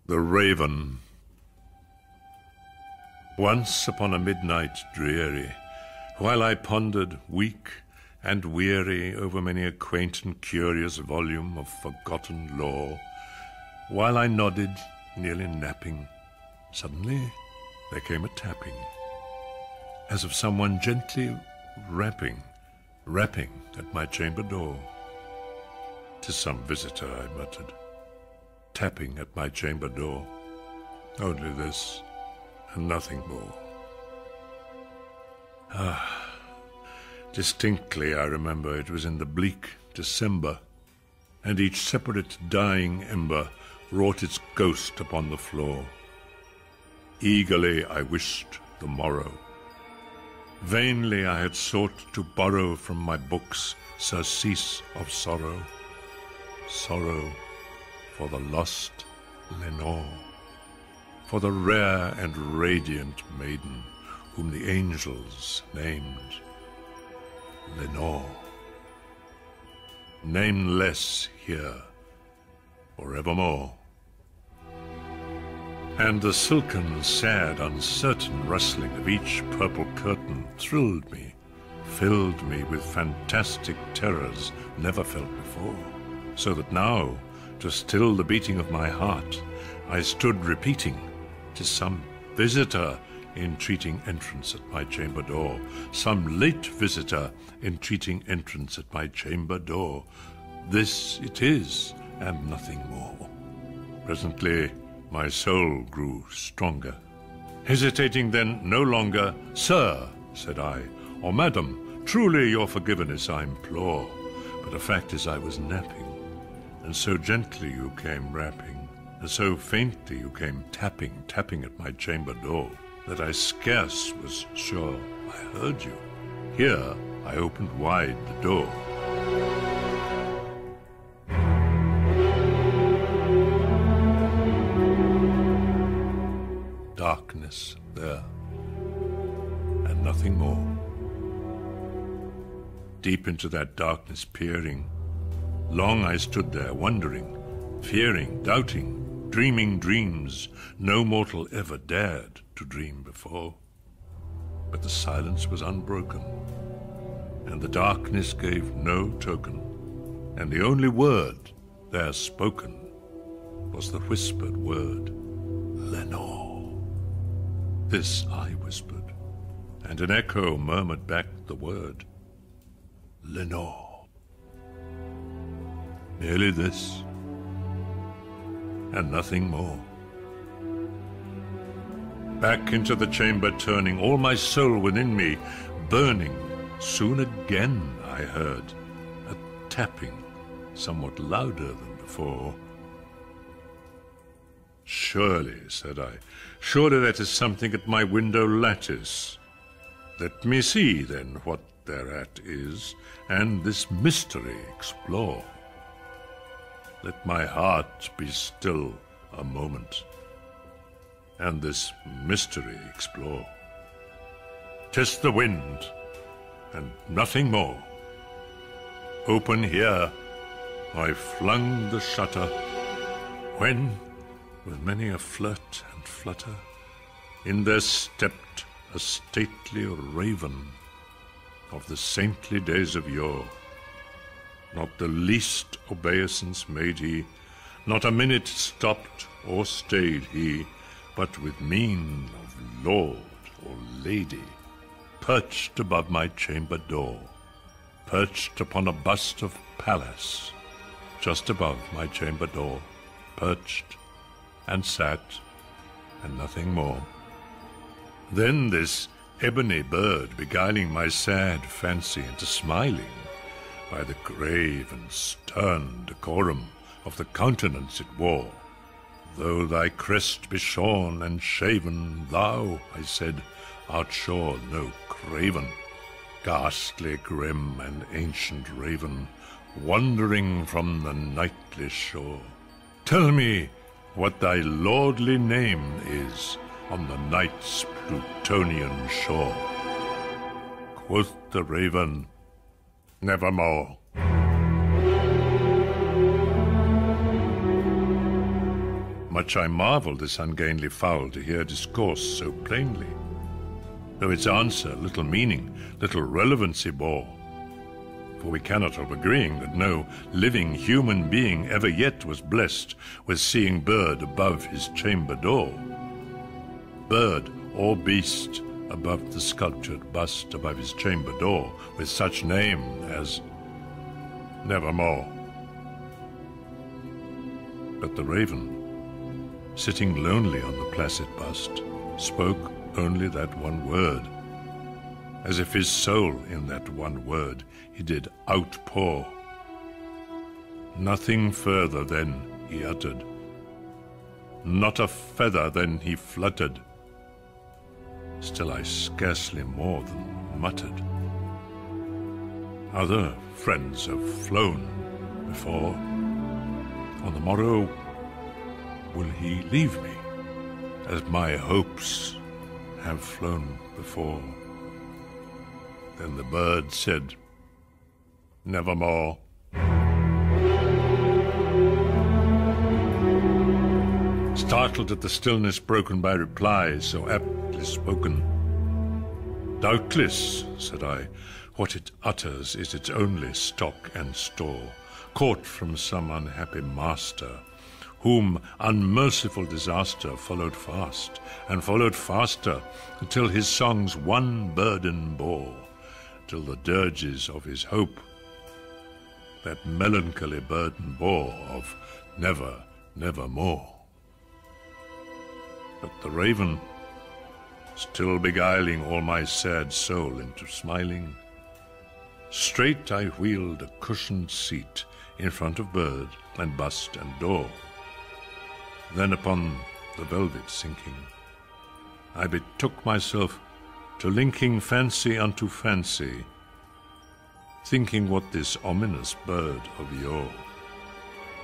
The Raven. Once upon a midnight dreary, while I pondered, weak and weary, over many a quaint and curious volume of forgotten lore, while I nodded, nearly napping, suddenly there came a tapping, as of someone gently rapping at my chamber door. "'Tis some visitor," I muttered, tapping at my chamber door. Only this, and nothing more. Distinctly I remember it was in the bleak December, and each separate dying ember wrought its ghost upon the floor. Eagerly I wished the morrow. Vainly I had sought to borrow from my books surcease of sorrow, sorrow for the lost Lenore, for the rare and radiant maiden whom the angels named Lenore. Nameless here forevermore. And the silken, sad, uncertain rustling of each purple curtain thrilled me, filled me with fantastic terrors never felt before, so that now, to still the beating of my heart, I stood repeating, "'Tis some visitor entreating entrance at my chamber door, some late visitor entreating entrance at my chamber door. This it is, and nothing more." Presently my soul grew stronger. Hesitating then no longer, "Sir," said I, "or Madam, truly your forgiveness I implore, but the fact is I was napping, and so gently you came rapping, and so faintly you came tapping at my chamber door, that I scarce was sure I heard you. Here I opened wide the door." Darkness there, and nothing more. Deep into that darkness peering, long I stood there, wondering, fearing, doubting, dreaming dreams no mortal ever dared to dream before. But the silence was unbroken, and the darkness gave no token, and the only word there spoken was the whispered word, "Lenore." This I whispered, and an echo murmured back the word, "Lenore." Merely this, and nothing more. Back into the chamber turning, all my soul within me burning, soon again I heard a tapping somewhat louder than before. "Surely," said I, "surely that is something at my window lattice. Let me see, then, what thereat is, and this mystery explore. Let my heart be still a moment, and this mystery explore. 'Tis the wind, and nothing more. Open here, I flung the shutter, when, with many a flirt and flutter, in there stepped a stately raven of the saintly days of yore. Not the least obeisance made he, not a minute stopped or stayed he, but with mien of lord or lady, perched above my chamber door, perched upon a bust of Pallas, just above my chamber door, perched and sat, and nothing more. Then this ebony bird, beguiling my sad fancy into smiling, by the grave and stern decorum of the countenance it wore, "Though thy crest be shorn and shaven, thou," I said, "art sure no craven, ghastly, grim, and ancient raven, wandering from the nightly shore. Tell me what thy lordly name is on the night's Plutonian shore." Quoth the raven, "Nevermore." Much I marvelled this ungainly fowl to hear discourse so plainly, though its answer little meaning, little relevancy bore. For we cannot help agreeing that no living human being ever yet was blessed with seeing bird above his chamber door. Bird or beast above the sculptured bust above his chamber door, with such name as Nevermore. But the raven, sitting lonely on the placid bust, spoke only that one word, as if his soul in that one word he did outpour. Nothing further then he uttered, not a feather then he fluttered. Still I scarcely more than muttered. Other friends have flown before. On the morrow will he leave me, as my hopes have flown before? Then the bird said, Nevermore. Startled at the stillness broken by replies so aptly spoken. Doubtless, said I, what it utters is its only stock and store, caught from some unhappy master, whom unmerciful disaster followed fast, and followed faster, until his songs one burden bore, till the dirges of his hope that melancholy burden bore of never, nevermore. But the raven, still beguiling all my sad soul into smiling, straight I wheeled a cushioned seat in front of bird and bust and door. Then upon the velvet sinking, I betook myself to linking fancy unto fancy, thinking what this ominous bird of yore,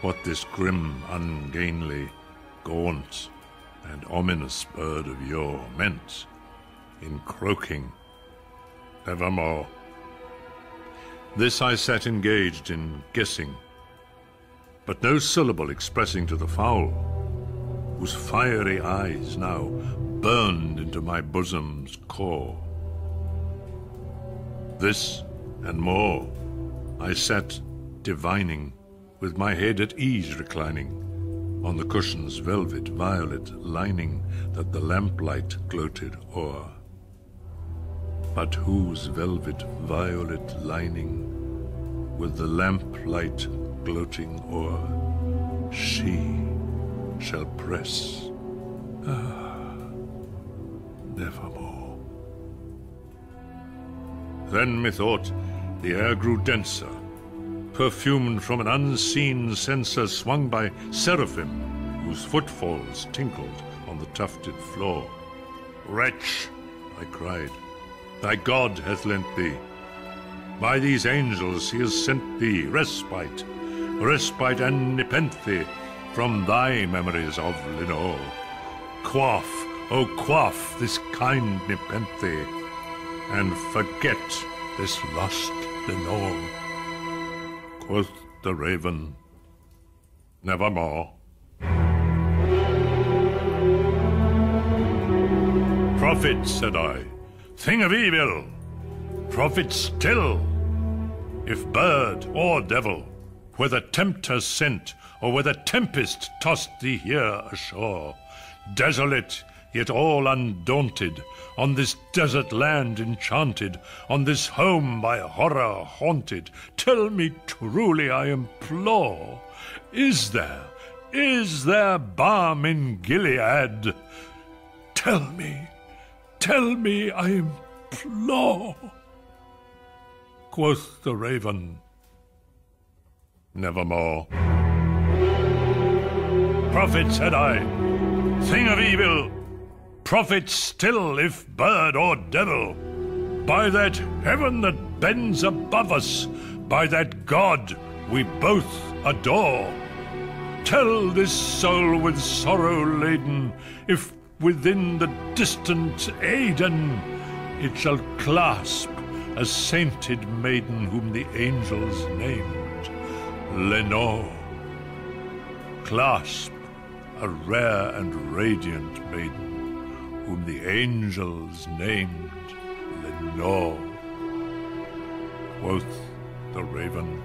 what this grim, ungainly, gaunt, and ominous bird of yore meant in croaking Nevermore. This I sat engaged in guessing, but no syllable expressing to the fowl, whose fiery eyes now burned into my bosom's core. This and more I sat divining, with my head at ease reclining on the cushion's velvet violet lining that the lamplight gloated o'er. But whose velvet violet lining with the lamplight gloating o'er she shall press, nevermore. Then methought the air grew denser, perfumed from an unseen censer swung by seraphim, whose footfalls tinkled on the tufted floor. Wretch, I cried, thy God hath lent thee. By these angels he has sent thee respite, respite and nepenthe from thy memories of Lenore. Quaff, oh quaff this kind nepenthe, and forget this lost Lenore. Quoth the raven, Nevermore. Prophet, said I, thing of evil, prophet still, if bird or devil, whether tempter sent, or whether tempest tossed thee here ashore, desolate, yet all undaunted, on this desert land enchanted, on this home by horror haunted, tell me truly, I implore, is there balm in Gilead? Tell me, I implore. Quoth the raven, Nevermore. Prophet, said I, thing of evil, prophet still, if bird or devil, by that heaven that bends above us, by that God we both adore, tell this soul with sorrow laden, if within the distant Aidenn it shall clasp a sainted maiden whom the angels named Lenore. Clasp a rare and radiant maiden, whom the angels named Lenore. Quoth the raven,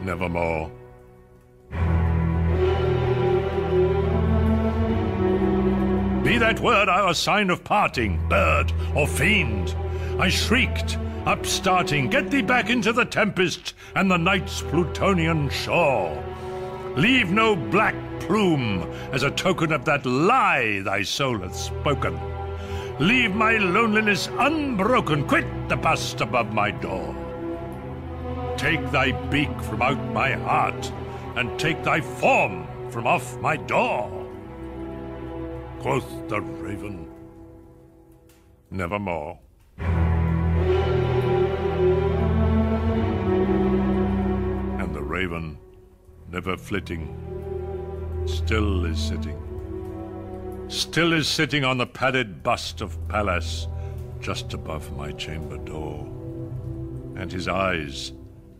nevermore. Be that word our sign of parting, bird or fiend. I shrieked, upstarting, get thee back into the tempest and the night's Plutonian shore. Leave no black plume as a token of that lie thy soul hath spoken. Leave my loneliness unbroken, quit the bust above my door. Take thy beak from out my heart, and take thy form from off my door. Quoth the raven, nevermore. And the raven, never flitting, still is sitting. Still is sitting on the padded bust of Pallas, just above my chamber door. And his eyes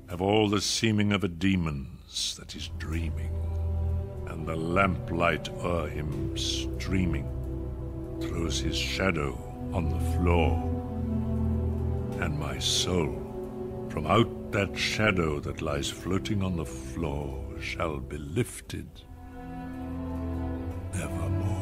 have all the seeming of a demon's that is dreaming, and the lamplight o'er him streaming throws his shadow on the floor. And my soul, from out that shadow that lies floating on the floor, shall be lifted nevermore.